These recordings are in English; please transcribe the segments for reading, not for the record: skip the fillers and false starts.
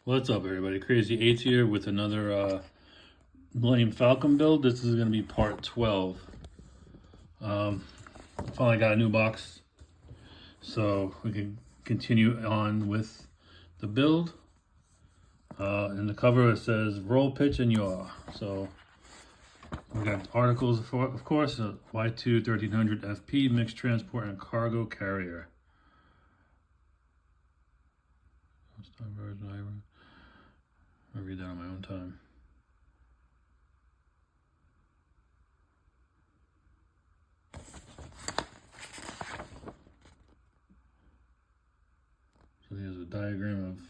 What's up, everybody? Crazy 8 here with another Millennium Falcon build. This is going to be part 12. I finally got a new box, so we can continue on with the build. In the cover it says roll, pitch, and yaw. So we got articles, of course, Y2 1300 FP, mixed transport and cargo carrier. I'll read that on my own time. So here's a diagram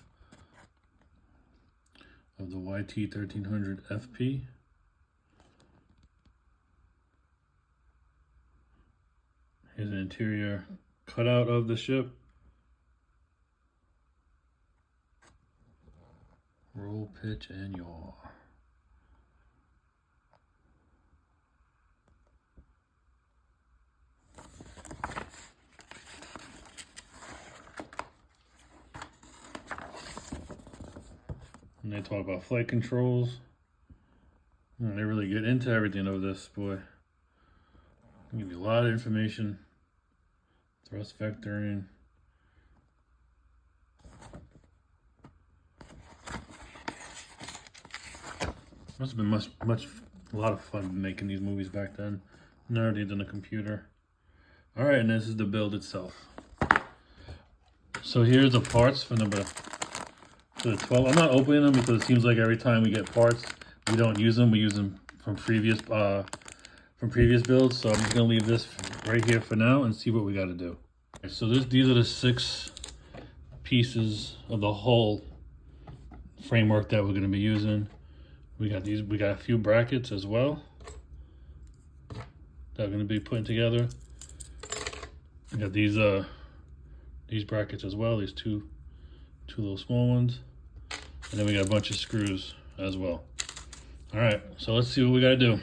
of the YT 1300 FP. Here's an interior cutout of the ship. Roll, pitch, and yaw. And they talk about flight controls. And they really get into everything of this, boy. They give you a lot of information. Thrust vectoring. Must have been a lot of fun making these movies back then. None of these on the computer. All right, and this is the build itself. So here's the parts for the 12. I'm not opening them because it seems like every time we get parts, we don't use them. We use them from previous builds. So I'm just gonna leave this right here for now and see what we got to do. Okay, so these are the 6 pieces of the whole framework that we're gonna be using. We got a few brackets as well that are going to be putting together. We got these brackets as well, these two little small ones. And then we got a bunch of screws as well. All right, so let's see what we got to do.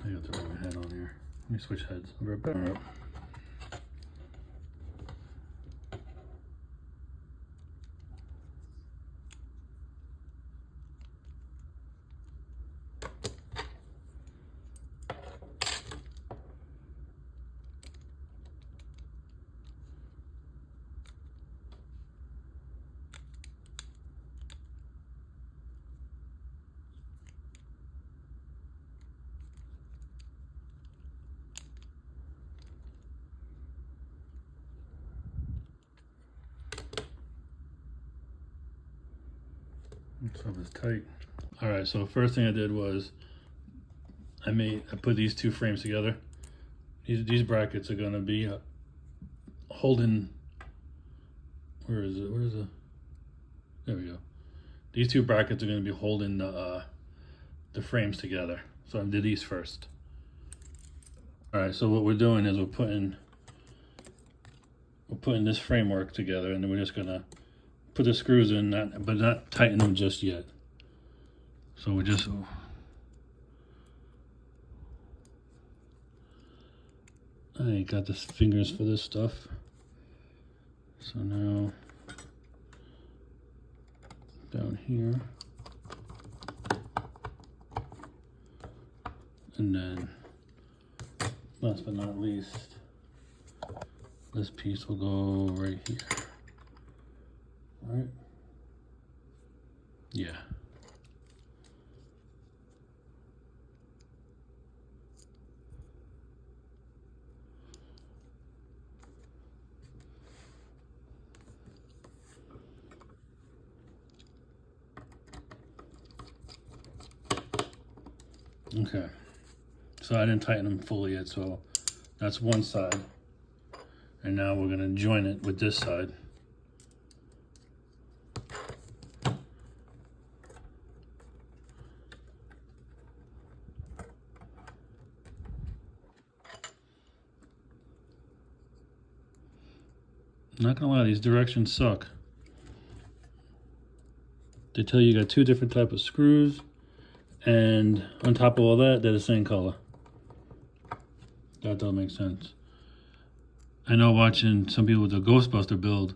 I got the wrong head on here. Let me switch heads. I'll be right back. All right. So it's tight. All right, so the first thing I did was I put these 2 frames together. These brackets are gonna be holding. Where is it? There we go. These 2 brackets are gonna be holding the frames together. So I did these first. All right, so what we're doing is we're putting this framework together, and then we're just gonna put the screws in, but not tighten them just yet. So we just I ain't got the fingers for this stuff. So now down here, and then last but not least, this piece will go right here. Right? Yeah. Okay. So I didn't tighten them fully yet, so that's one side. And now we're going to join it with this side. Not gonna lie, these directions suck. They tell you got 2 different type of screws, and on top of all that, they're the same color. That don't make sense. I know watching some people do Ghostbuster build,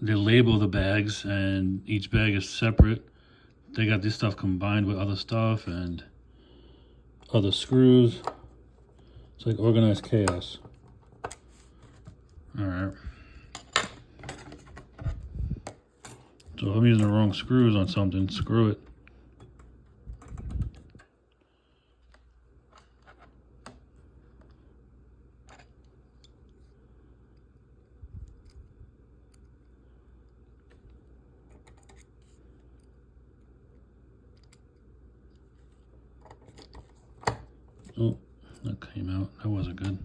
they label the bags, and each bag is separate. They got this stuff combined with other stuff and other screws. It's like organized chaos. Alright. So if I'm using the wrong screws on something, screw it. Oh, that came out. That wasn't good.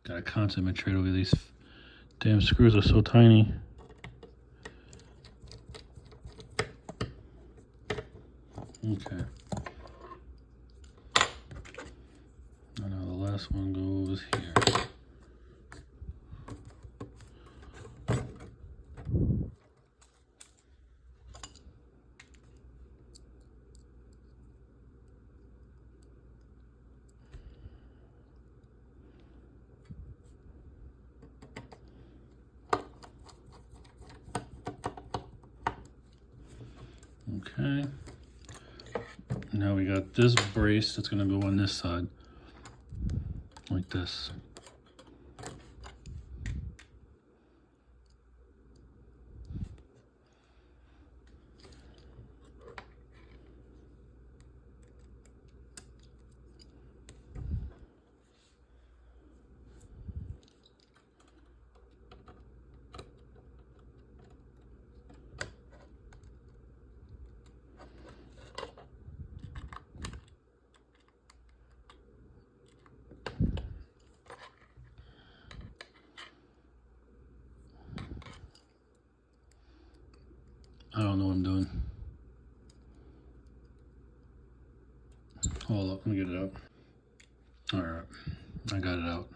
Gotta concentrate over these damn screws are so tiny. Okay. And now the last one goes here. Okay. Now we got this brace that's gonna go on this side, like this. I don't know what I'm doing. Hold up, let me get it out. Alright, I got it out.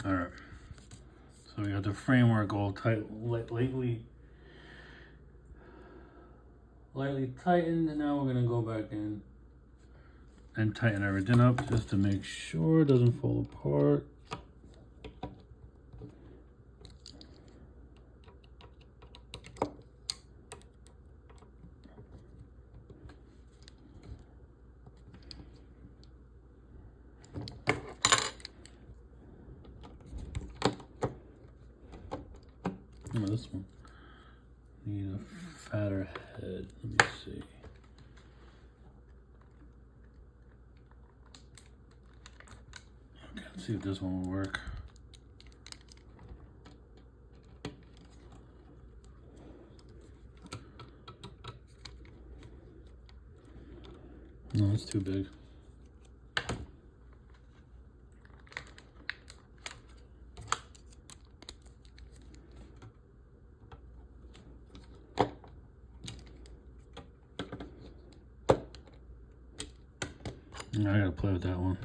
Alright, so we got the framework all tight, lightly tightened, and now we're gonna go back in and tighten everything up just to make sure it doesn't fall apart. Oh, this one need a fatter head. Let me see. Okay, let's see if this one will work. No, it's too big. I gotta play with that one.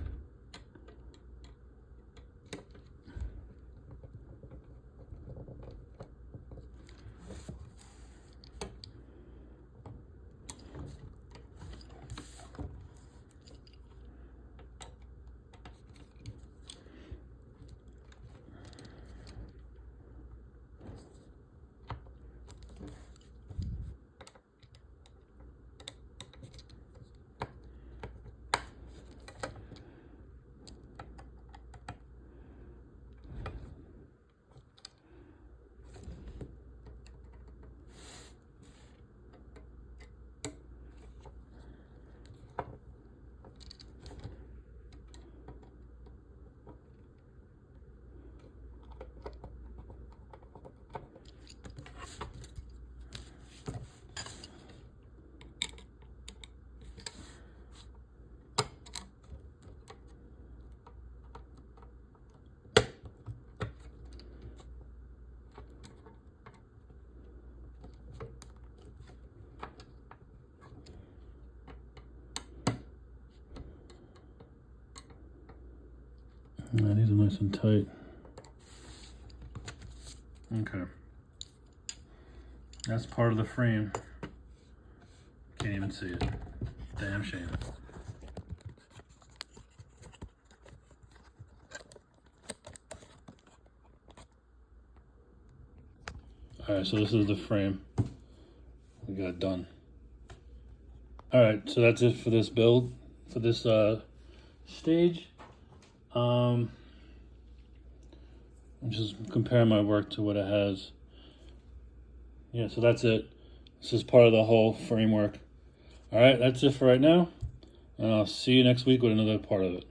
Yeah, these are nice and tight. Okay. That's part of the frame. Can't even see it. Damn shame. Alright, so this is the frame. We got it done. Alright, so that's it for this build, for this stage. I'm just comparing my work to what it has. Yeah, so that's it. This is part of the whole framework. Alright, that's it for right now. And I'll see you next week with another part of it.